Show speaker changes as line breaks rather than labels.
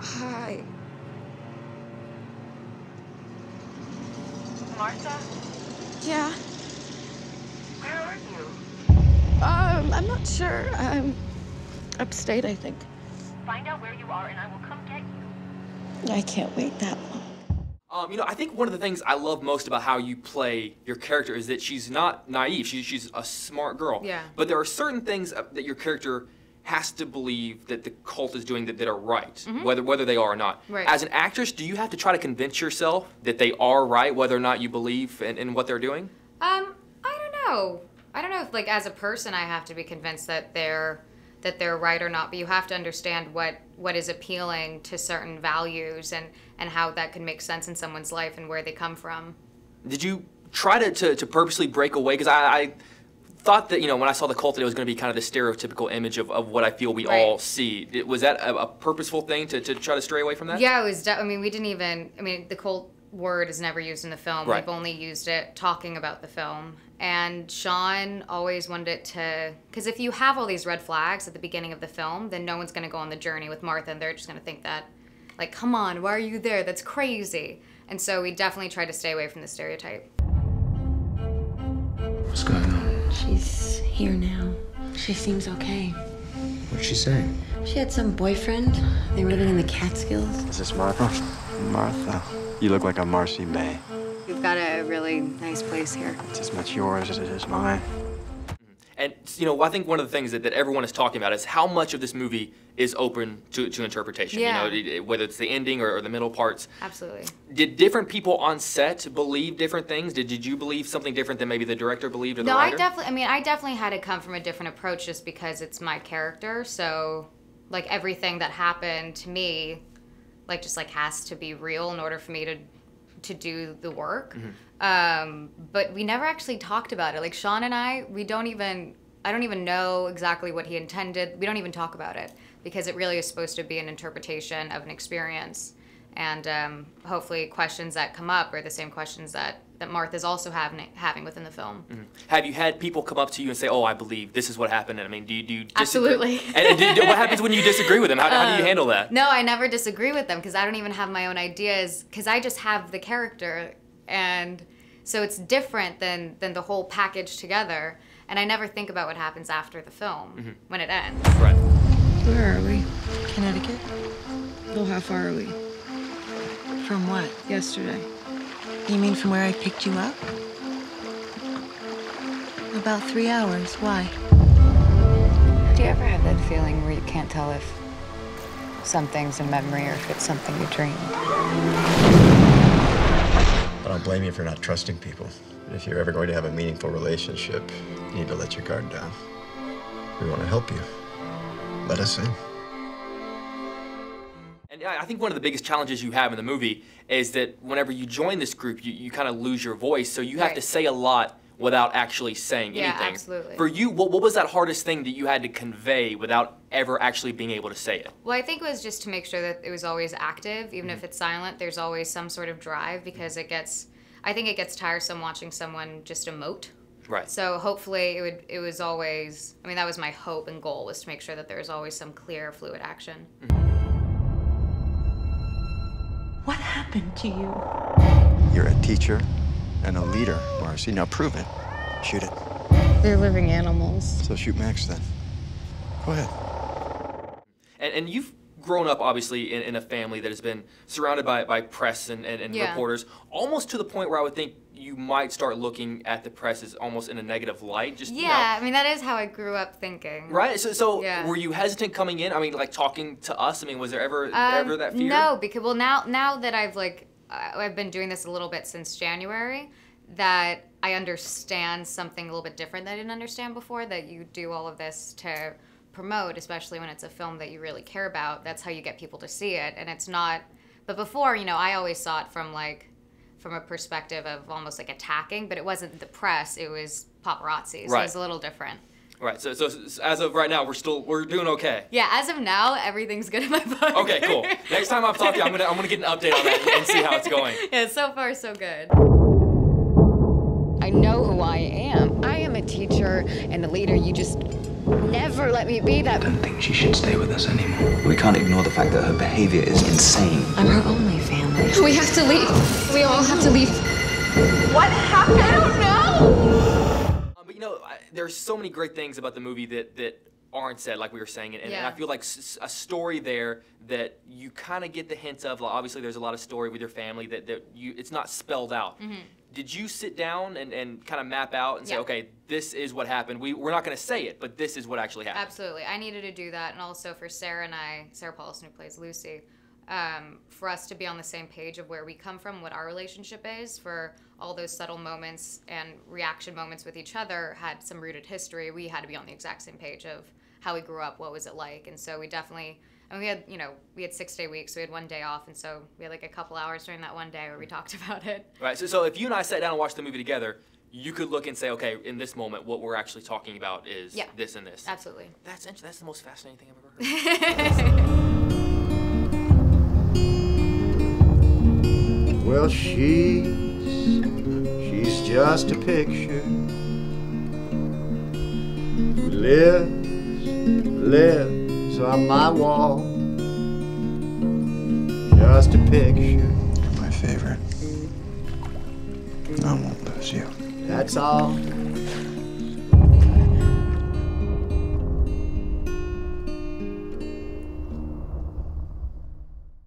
Hi.
Martha?
Yeah.
Where are you?
I'm not sure. I'm upstate, I think.
Find out where you are and I will come get you.
I can't wait that long.
I think one of the things I love most about how you play your character is that she's not naive. She's a smart girl.
Yeah.
But there are certain things that your character has to believe that the cult is doing that are right, whether they are or not.
Right.
As an actress, do you have to try to convince yourself that they are right, whether or not you believe in what they're doing?
I don't know. I don't know if, like, as a person, I have to be convinced that they're right or not. But you have to understand what is appealing to certain values and how that can make sense in someone's life and where they come from.
Did you try to purposely break away? Because I thought that, when I saw the cult, that it was going to be kind of the stereotypical image of what I feel we all see. Was that a purposeful thing to try to stray away from that?
Yeah, it was. We didn't even. The cult word is never used in the film.
Right.
We've only used it talking about the film. And Sean always wanted it to, because if you have all these red flags at the beginning of the film, then no one's going to go on the journey with Martha, and they're just going to think that, like, come on, why are you there? That's crazy. And so we definitely tried to stay away from the stereotype.
What's going on?
She's here now. She seems okay.
What'd she say?
She had some boyfriend. They were living in the Catskills.
Is this Martha? Martha, you look like a Marcy May.
We've got a really nice place here.
It's as much yours as it is mine.
And, I think one of the things that everyone is talking about is how much of this movie is open to interpretation.
Yeah.
Whether it's the ending or the middle parts.
Absolutely.
Did different people on set believe different things? Did you believe something different than maybe the director believed or the writer?
I definitely had to come from a different approach just because it's my character. So, like, everything that happened to me, has to be real in order for me to do the work. But we never actually talked about it. Like, Sean and I don't even know exactly what he intended. We don't even talk about it because it really is supposed to be an interpretation of an experience. And hopefully questions that come up are the same questions that Martha's also having within the film.
Have you had people come up to you and say, "Oh, I believe this is what happened"? And do you disagree?
Absolutely.
And what happens when you disagree with them? How do you handle that?
No, I never disagree with them because I don't even have my own ideas because I just have the character, and so it's different than the whole package together. And I never think about what happens after the film when it ends.
Right.
Where are we?
Connecticut?
Oh, how far are we?
From what?
Yesterday.
You mean from where I picked you up? About 3 hours. Why?
Do you ever have that feeling where you can't tell if something's a memory or if it's something you dreamed?
I don't blame you for not trusting people. If you're ever going to have a meaningful relationship, you need to let your guard down. We want to help you. Let us in.
And I think one of the biggest challenges you have in the movie is that whenever you join this group, you kind of lose your voice, so you have to say a lot without actually saying anything.
Yeah, absolutely.
For you, what was that hardest thing that you had to convey without ever actually being able to say it?
Well, I think it was just to make sure that it was always active, even if it's silent. There's always some sort of drive because I think it gets tiresome watching someone just emote.
Right.
So hopefully it was always, that was my hope and goal, was to make sure that there was always some clear, fluid action.
What happened to you?
You're a teacher and a leader, Marcy. Now prove it. Shoot it.
They're living animals.
So shoot Max then. Go ahead.
And you've grown up, obviously, in a family that has been surrounded by press and reporters, almost to the point where I would think you might start looking at the press as almost in a negative light.
That is how I grew up thinking.
Right? So were you hesitant coming in? Talking to us? Was there ever that fear?
No, because, now that I've been doing this a little bit since January, that I understand something a little bit different that I didn't understand before, that you do all of this to promote, especially when it's a film that you really care about. That's how you get people to see it, and it's not. But before, I always saw it from a perspective of almost like attacking, but it wasn't the press; it was paparazzi. So it was a little different.
Right. So as of right now, we're doing okay.
Yeah. As of now, everything's good in my book.
Okay. Cool. Next time I'm talking, I'm gonna get an update on that and see how it's going.
Yeah. So far, so good.
I know who I am.
I am a teacher
pressure and the leader. You just never let me be that.
I don't think she should stay with us anymore. We can't ignore the fact that her behavior is insane.
I'm her only family.
We have to leave. We all have to leave.
What happened? I don't know.
But you know, there's so many great things about the movie that aren't said, like we were saying, and I feel like a story there that you kind of get the hints of. Like, obviously, there's a lot of story with your family that it's not spelled out. Did you sit down and kind of map out and say, okay, this is what happened? We're not going to say it, but this is what actually happened.
Absolutely. I needed to do that, and also for Sarah and I, Sarah Paulson, who plays Lucy, for us to be on the same page of where we come from, what our relationship is, for all those subtle moments and reaction moments with each other had some rooted history. We had to be on the exact same page of how we grew up, what was it like, and so we definitely, and we had 6-day weeks, so we had one day off, and so we had like a couple hours during that one day where we talked about it.
Right, so if you and I sat down and watched the movie together, you could look and say, okay, in this moment, what we're actually talking about is this and this.
Absolutely.
That's the most fascinating thing I've ever heard.
Well, she's just a picture who lives on my wall. Just a picture.
You're my favorite. I won't lose you.
That's all